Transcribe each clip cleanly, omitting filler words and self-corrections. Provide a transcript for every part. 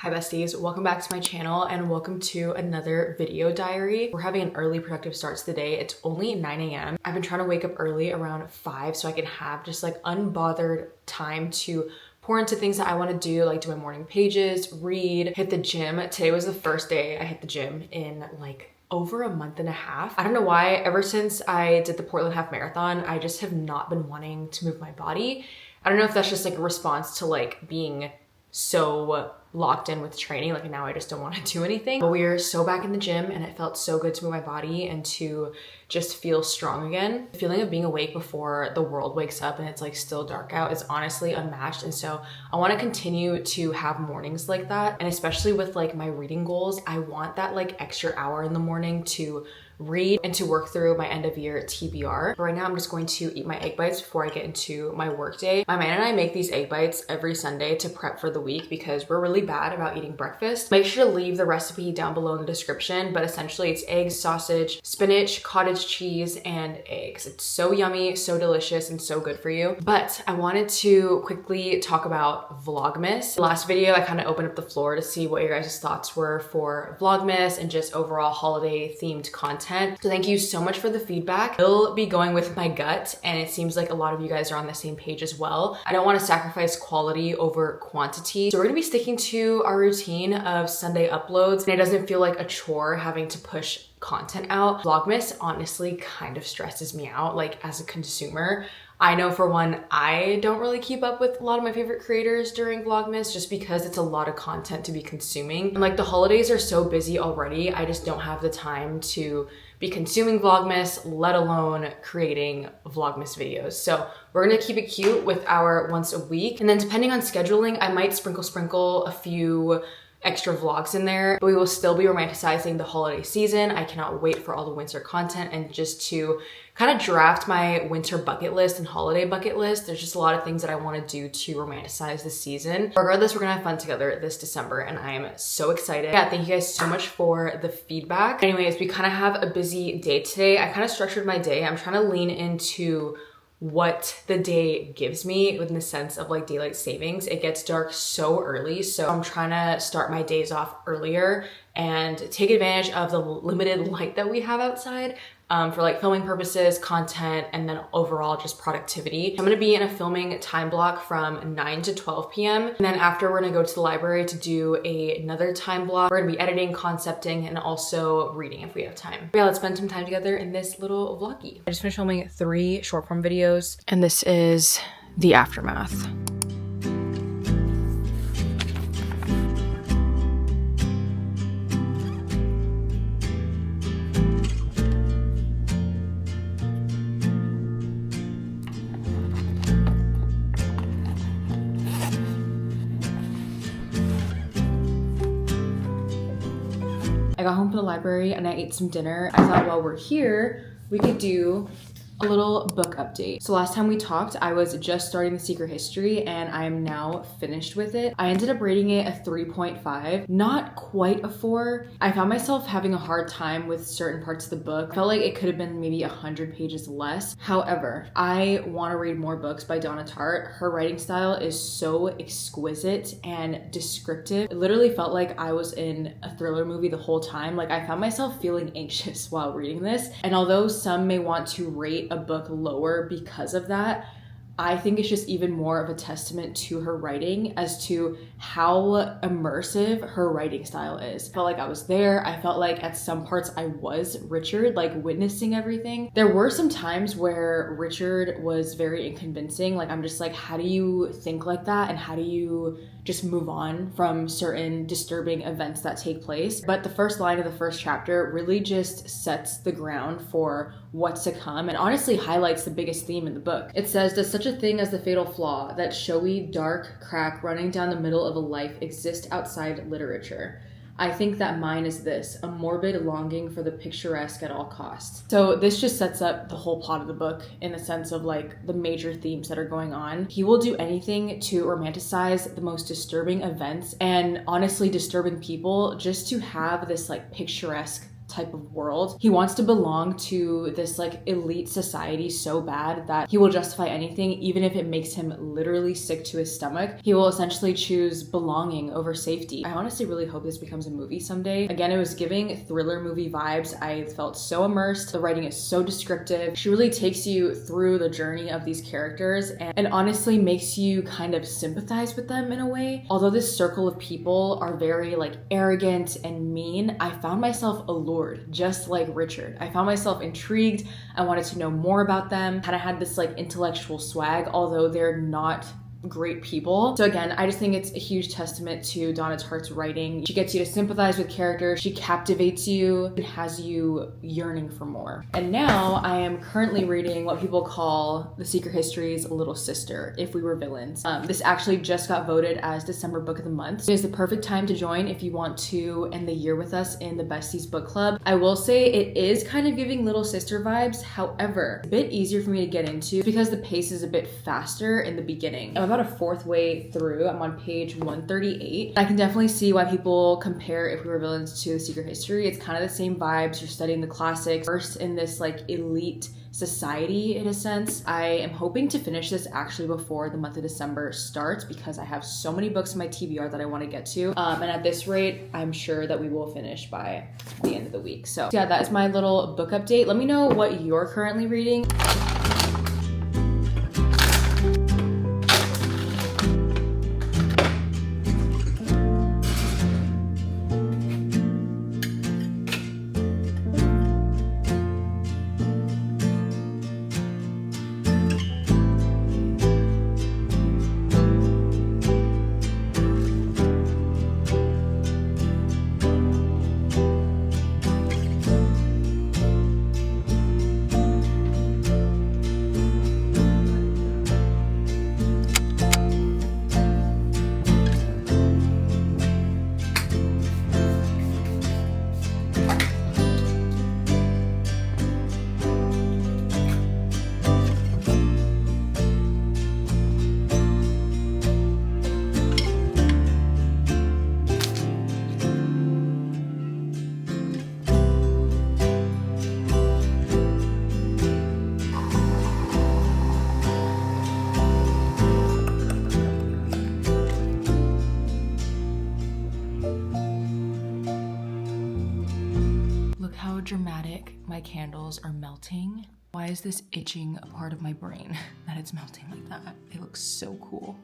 Hi besties, welcome back to my channel and welcome to another video diary. We're having an early productive start to the day. It's only 9 a.m. I've been trying to wake up early around 5 so I can have just like unbothered time to pour into things that I want to do, like do my morning pages, read, hit the gym. Today was the first day I hit the gym in like over a month and a half. I don't know why, ever since I did the Portland Half Marathon, I just have not been wanting to move my body. I don't know if that's just like a response to like being so locked in with training, like now I just don't want to do anything. But we are so back in the gym and it felt so good to move my body and to just feel strong again. The feeling of being awake before the world wakes up and it's like still dark out is honestly unmatched. And so I want to continue to have mornings like that. And especially with like my reading goals, I want that like extra hour in the morning to read and to work through my end of year TBR. But right now I'm just going to eat my egg bites before I get into my work day. My man and I make these egg bites every Sunday to prep for the week because we're really bad about eating breakfast. Make sure to leave the recipe down below in the description, but essentially it's eggs, sausage, spinach, cottage cheese, and eggs. It's so yummy, so delicious, and so good for you. But I wanted to quickly talk about Vlogmas. Last video, I kind of opened up the floor to see what your guys' thoughts were for Vlogmas and just overall holiday themed content. So thank you so much for the feedback. I'll be going with my gut and it seems like a lot of you guys are on the same page as well. I don't want to sacrifice quality over quantity. So we're gonna be sticking to our routine of Sunday uploads and it doesn't feel like a chore having to push content out. Vlogmas honestly kind of stresses me out, like as a consumer. I know for one, I don't really keep up with a lot of my favorite creators during Vlogmas just because it's a lot of content to be consuming. And like the holidays are so busy already, I just don't have the time to be consuming Vlogmas, let alone creating Vlogmas videos. So we're gonna keep it cute with our once a week. And then depending on scheduling, I might sprinkle a few extra vlogs in there, but we will still be romanticizing the holiday season. I cannot wait for all the winter content and just to kind of draft my winter bucket list and holiday bucket list. There's just a lot of things that I want to do to romanticize the season. Regardless, we're gonna have fun together this December and I am so excited. Yeah, thank you guys so much for the feedback. Anyways, we kind of have a busy day today. I kind of structured my day. I'm trying to lean into what the day gives me in the sense of like daylight savings. It gets dark so early, so I'm trying to start my days off earlier and take advantage of the limited light that we have outside for like filming purposes, content, and then overall just productivity. I'm gonna be in a filming time block from 9 to 12 p.m. And then after we're gonna go to the library to do another time block. We're gonna be editing, concepting, and also reading if we have time. Yeah, let's spend some time together in this little vloggy. I just finished filming 3 short form videos and this is the aftermath. I got home from the library and I ate some dinner. I thought while we're here, we could do a little book update. So last time we talked, I was just starting The Secret History and I am now finished with it. I ended up rating it a 3.5, not quite a 4. I found myself having a hard time with certain parts of the book. I felt like it could have been maybe 100 pages less. However, I want to read more books by Donna Tartt. Her writing style is so exquisite and descriptive. It literally felt like I was in a thriller movie the whole time. Like I found myself feeling anxious while reading this. And although some may want to rate a book lower because of that, I think it's just even more of a testament to her writing as to how immersive her writing style is. I felt like I was there. I felt like at some parts I was Richard, like witnessing everything. There were some times where Richard was very unconvincing. Like I'm just like, how do you think like that? And how do you just move on from certain disturbing events that take place? But the first line of the first chapter really just sets the ground for what's to come and honestly highlights the biggest theme in the book. It says, does such a thing as the fatal flaw, that showy, dark crack running down the middle of a life, exist outside literature? I think that mine is this, a morbid longing for the picturesque at all costs. So this just sets up the whole plot of the book in the sense of like the major themes that are going on. He will do anything to romanticize the most disturbing events and honestly disturbing people just to have this like picturesque type of world. He wants to belong to this like elite society so bad that he will justify anything, even if it makes him literally sick to his stomach. He will essentially choose belonging over safety. I honestly really hope this becomes a movie someday. Again, it was giving thriller movie vibes. I felt so immersed. The writing is so descriptive. She really takes you through the journey of these characters and honestly makes you kind of sympathize with them in a way. Although this circle of people are very like arrogant and mean, I found myself allured, just like Richard. I found myself intrigued. I wanted to know more about them. Kind of had this like intellectual swag, although they're not great people. So again, I just think it's a huge testament to Donna Tartt's writing. She gets you to sympathize with characters. She captivates you and has you yearning for more. And now I am currently reading what people call The Secret History's little sister, If We Were Villains. This actually just got voted as December book of the month. It is the perfect time to join if you want to end the year with us in the Besties book club. I will say it is kind of giving little sister vibes. However, a bit easier for me to get into because the pace is a bit faster in the beginning. I'm about a fourth way through. I'm on page 138. I can definitely see why people compare If We Were Villains to The Secret History. It's kind of the same vibes. You're studying the classics, first in this like elite society in a sense. I am hoping to finish this actually before the month of December starts because I have so many books in my TBR that I want to get to. And at this rate, I'm sure that we will finish by the end of the week. So yeah, that is my little book update. Let me know what you're currently reading. Dramatic my candles are melting. Why is this itching a part of my brain that it's melting like that? It looks so cool.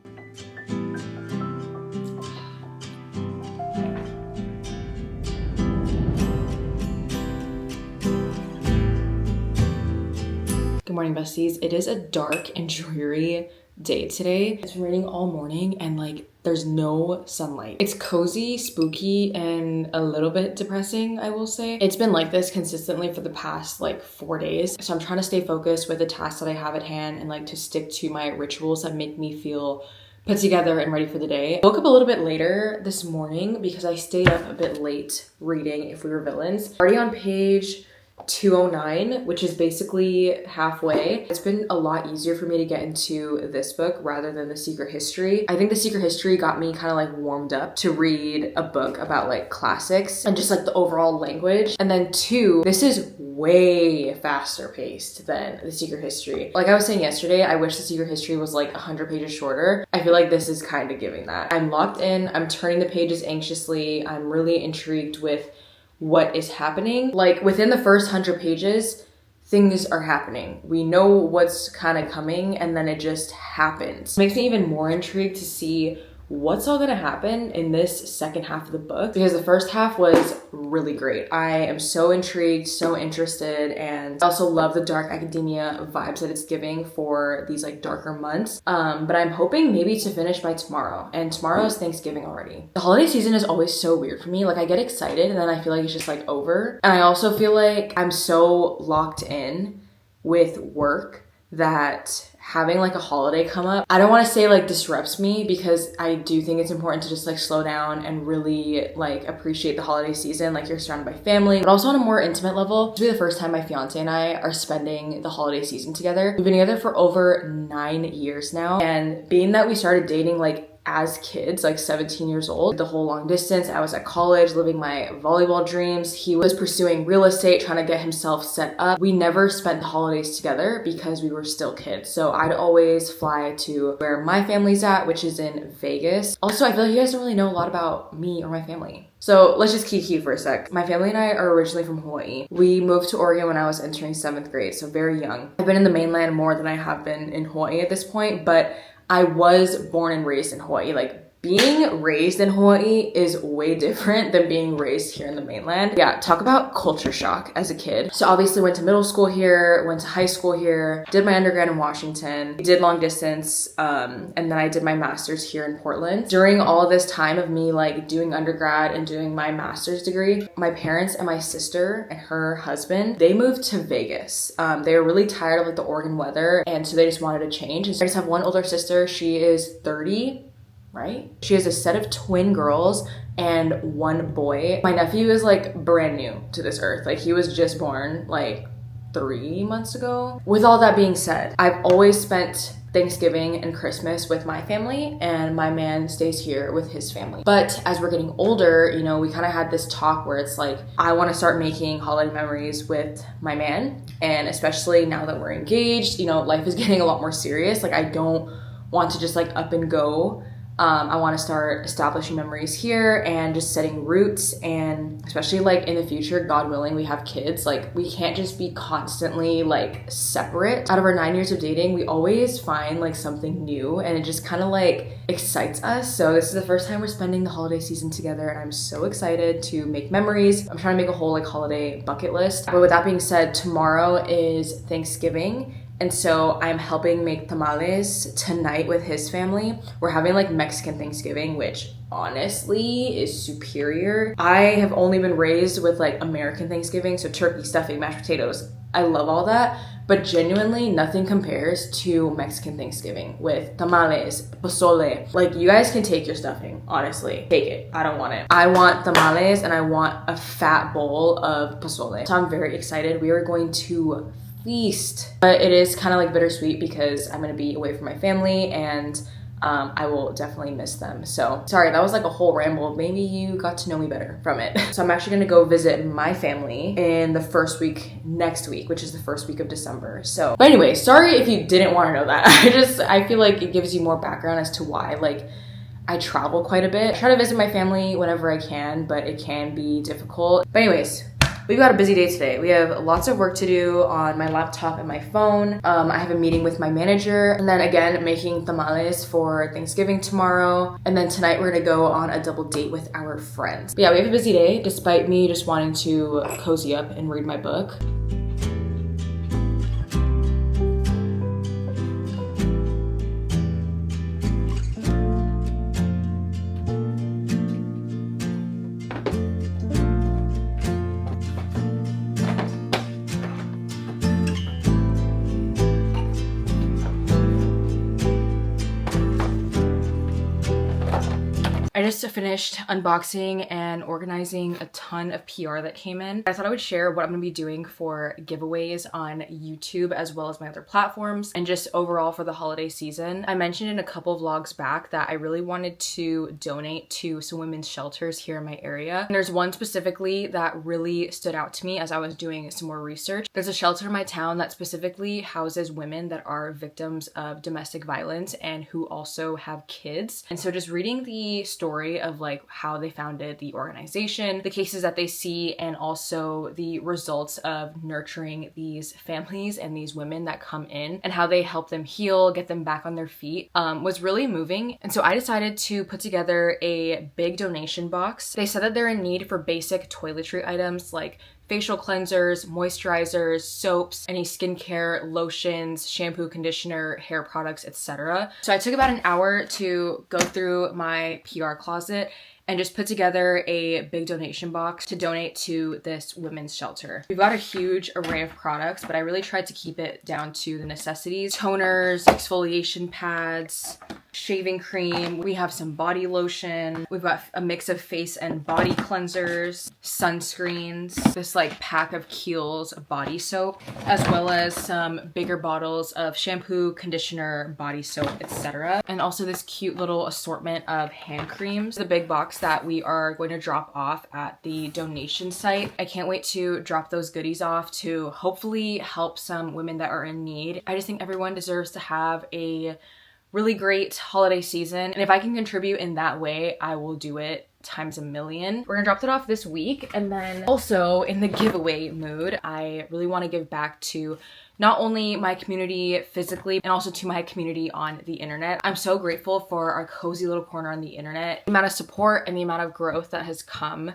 Good morning, besties. It is a dark and dreary day today. It's been raining all morning and like there's no sunlight. It's cozy, spooky, and a little bit depressing, I will say. It's been like this consistently for the past like 4 days. So I'm trying to stay focused with the tasks that I have at hand and like to stick to my rituals that make me feel put together and ready for the day. I woke up a little bit later this morning because I stayed up a bit late reading If We Were Villains. Already on page 209, which is basically halfway. It's been a lot easier for me to get into this book rather than The Secret History. I think The Secret History got me kind of like warmed up to read a book about like classics and just like the overall language. And then two, this is way faster paced than The Secret History. Like I was saying yesterday, I wish The Secret History was like 100 pages shorter. I feel like this is kind of giving that. I'm locked in, I'm turning the pages anxiously, I'm really intrigued with what is happening. Like within the first 100 pages, things are happening. We know what's kind of coming and then it just happens. It makes me even more intrigued to see what's all gonna happen in this second half of the book because the first half was really great. I am so intrigued, so interested, and I also love the dark academia vibes that it's giving for these like darker months. But I'm hoping maybe to finish by tomorrow, and tomorrow is Thanksgiving already. The holiday season is always so weird for me. Like I get excited and then I feel like it's just like over. And I also feel like I'm so locked in with work that having like a holiday come up, I don't want to say like disrupts me, because I do think it's important to just like slow down and really like appreciate the holiday season. Like, you're surrounded by family, but also on a more intimate level. This will be the first time my fiance and I are spending the holiday season together. We've been together for over 9 years now, and being that we started dating like as kids, like 17 years old, the whole long distance. I was at college living my volleyball dreams. He was pursuing real estate, trying to get himself set up. We never spent the holidays together because we were still kids. So I'd always fly to where my family's at, which is in Vegas. Also, I feel like you guys don't really know a lot about me or my family. So let's just kiki for a sec. My family and I are originally from Hawaii. We moved to Oregon when I was entering 7th grade, so very young. I've been in the mainland more than I have been in Hawaii at this point, but I was born and raised in Hawaii. Like, being raised in Hawaii is way different than being raised here in the mainland. Yeah, talk about culture shock as a kid. So obviously went to middle school here, went to high school here, did my undergrad in Washington, did long distance, and then I did my master's here in Portland. During all this time of me like doing undergrad and doing my master's degree, my parents and my sister and her husband, they moved to Vegas. They were really tired of like the Oregon weather, and so they just wanted to change. I just have one older sister. She is 30. Right? She has a set of twin girls and one boy. My nephew is like brand new to this earth. Like, he was just born like 3 months ago. With all that being said, I've always spent Thanksgiving and Christmas with my family, and my man stays here with his family. But as we're getting older, you know, we kind of had this talk where it's like, I want to start making holiday memories with my man. And especially now that we're engaged, you know, life is getting a lot more serious. Like, I don't want to just like up and go. I want to start establishing memories here and just setting roots, and especially like in the future, God willing, we have kids. Like, we can't just be constantly like separate. Out of our 9 years of dating, we always find like something new, and it just kind of like excites us. So this is the first time we're spending the holiday season together, and I'm so excited to make memories. I'm trying to make a whole like holiday bucket list. But with that being said, tomorrow is Thanksgiving. And so I'm helping make tamales tonight with his family. We're having like Mexican Thanksgiving, which honestly is superior. I have only been raised with like American Thanksgiving, so turkey, stuffing, mashed potatoes. I love all that, but genuinely nothing compares to Mexican Thanksgiving with tamales, pozole. Like, you guys can take your stuffing, honestly. Take it. I don't want it. I want tamales, and I want a fat bowl of pozole. So I'm very excited. We are going to feast. But it is kind of like bittersweet because I'm gonna be away from my family, and I will definitely miss them. So sorry, that was like a whole ramble. Maybe you got to know me better from it. So I'm actually gonna go visit my family in the first week next week, which is the first week of December. So, but anyway, sorry if you didn't want to know that. I feel like it gives you more background as to why like I travel quite a bit. I try to visit my family whenever I can, but it can be difficult. But anyways, we've got a busy day today. We have lots of work to do on my laptop and my phone. I have a meeting with my manager, and then again, making tamales for Thanksgiving tomorrow. And then tonight we're gonna go on a double date with our friends. But yeah, we have a busy day despite me just wanting to cozy up and read my book. I just finished unboxing and organizing a ton of PR that came in. I thought I would share what I'm gonna be doing for giveaways on YouTube as well as my other platforms, and just overall for the holiday season. I mentioned in a couple vlogs back that I really wanted to donate to some women's shelters here in my area. And there's one specifically that really stood out to me as I was doing some more research. There's a shelter in my town that specifically houses women that are victims of domestic violence and who also have kids. And so just reading the story of like how they founded the organization, the cases that they see, and also the results of nurturing these families and these women that come in and how they help them heal, get them back on their feet, was really moving. And so I decided to put together a big donation box. They said that they're in need for basic toiletry items like facial cleansers, moisturizers, soaps, any skincare, lotions, shampoo, conditioner, hair products, etc. So I took about an hour to go through my PR closet and just put together a big donation box to donate to this women's shelter. We've got a huge array of products, but I really tried to keep it down to the necessities. Toners, exfoliation pads, shaving cream. We have some body lotion. We've got a mix of face and body cleansers, sunscreens, this like pack of Kiehl's body soap, as well as some bigger bottles of shampoo, conditioner, body soap, etc. And also this cute little assortment of hand creams. The big box that we are going to drop off at the donation site. I can't wait to drop those goodies off to hopefully help some women that are in need. I just think everyone deserves to have a really great holiday season, and if I can contribute in that way, I will do it times a million. We're gonna drop that off this week, and then also in the giveaway mood, I really want to give back to not only my community physically and also to my community on the internet. I'm so grateful for our cozy little corner on the internet. The amount of support and the amount of growth that has come,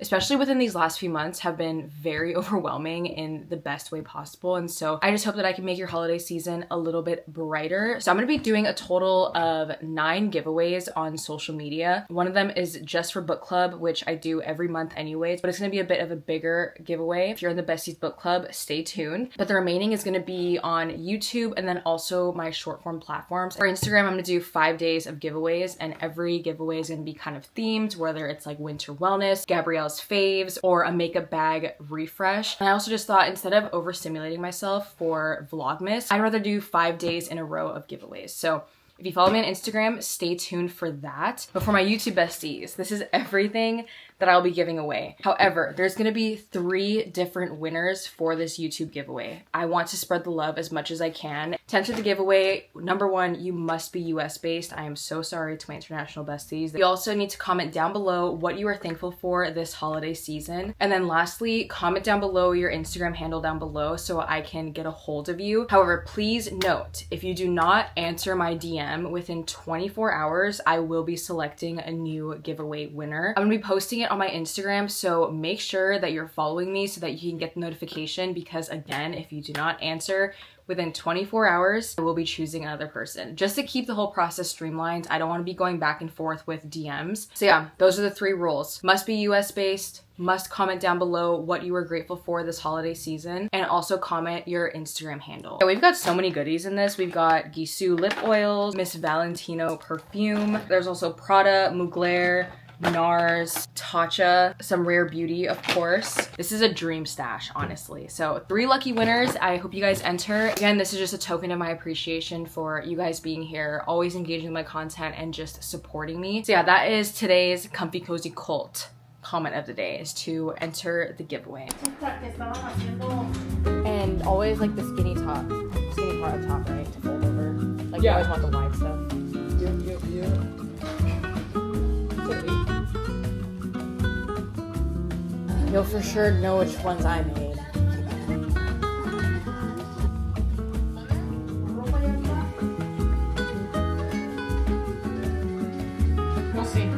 especially within these last few months, have been very overwhelming in the best way possible. And so I just hope that I can make your holiday season a little bit brighter. So I'm gonna be doing a total of 9 giveaways on social media. One of them is just for book club, which I do every month anyways, but it's gonna be a bit of a bigger giveaway. If you're in the Besties book club, stay tuned. But the remaining is gonna be on YouTube and then also my short form platforms. For Instagram, I'm gonna do 5 days of giveaways, and every giveaway is gonna be kind of themed, whether it's like winter wellness, Gabrielle's faves, or a makeup bag refresh. And I also just thought, instead of overstimulating myself for Vlogmas, I'd rather do 5 days in a row of giveaways. So if you follow me on Instagram, stay tuned for that. But for my YouTube besties, this is everything that I'll be giving away. However, there's gonna be 3 different winners for this YouTube giveaway. I want to spread the love as much as I can. To enter the giveaway, number 1, you must be US based. I am so sorry to my international besties. You also need to comment down below what you are thankful for this holiday season. And then lastly, comment down below your Instagram handle down below so I can get a hold of you. However, please note, if you do not answer my DM within 24 hours, I will be selecting a new giveaway winner. I'm gonna be posting it on my Instagram, so make sure that you're following me so that you can get the notification, because again, if you do not answer within 24 hours, I will be choosing another person. Just to keep the whole process streamlined, I don't want to be going back and forth with DMs. So yeah, those are the 3 rules. Must be US based, must comment down below what you were grateful for this holiday season, and also comment your Instagram handle. So we've got so many goodies in this. We've got Gisou lip oils, Miss Valentino perfume. There's also Prada, Mugler, NARS, Tatcha, some Rare Beauty, of course. This is a dream stash, honestly. So 3 lucky winners. I hope you guys enter. Again, this is just a token of my appreciation for you guys being here, always engaging with my content and just supporting me. So yeah, that is today's Comfy Cozy Cult comment of the day, is to enter the giveaway. And always like the skinny part up top, right? To fold over. Like you always want the wide stuff. You'll for sure know which ones I made. We'll see.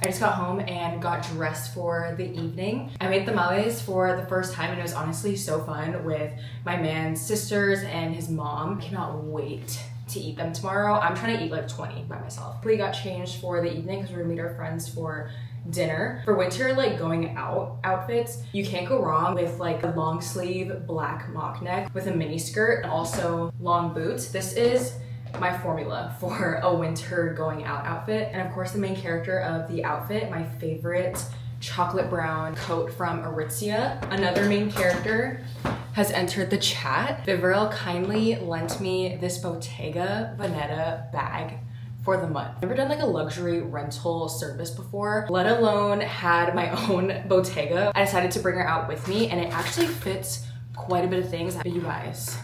I just got home and got dressed for the evening. I made tamales for the first time, and it was honestly so fun with my man's sisters and his mom. Cannot wait to eat them tomorrow. I'm trying to eat like 20 by myself. We got changed for the evening because we're gonna meet our friends for dinner. For winter, like going out outfits, you can't go wrong with like a long sleeve black mock neck with a mini skirt and also long boots. This is my formula for a winter going out outfit. And of course, the main character of the outfit, my favorite chocolate brown coat from Aritzia. Another main character has entered the chat. Gabrielle kindly lent me this Bottega Veneta bag for the month. I've never done like a luxury rental service before, let alone had my own Bottega. I decided to bring her out with me, and it actually fits quite a bit of things. But you guys,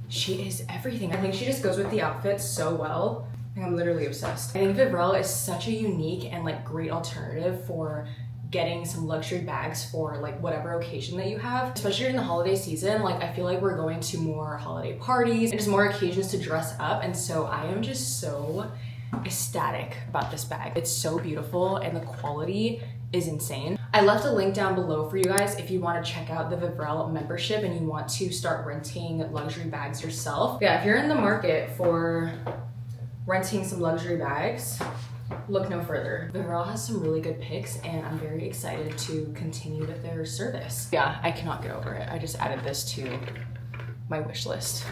she is everything. I think she just goes with the outfit so well. I think I'm literally obsessed. I think Gabrielle is such a unique and like great alternative for getting some luxury bags for like whatever occasion that you have, especially during the holiday season. Like I feel like we're going to more holiday parties and just more occasions to dress up, and so I am just so ecstatic about this bag. It's so beautiful and the quality is insane. I left a link down below for you guys if you want to check out the Gabrielle membership and you want to start renting luxury bags yourself. Yeah, if you're in the market for renting some luxury bags, look no further. Gabrielle has some really good picks and I'm very excited to continue with their service. Yeah, I cannot get over it. I just added this to my wish list.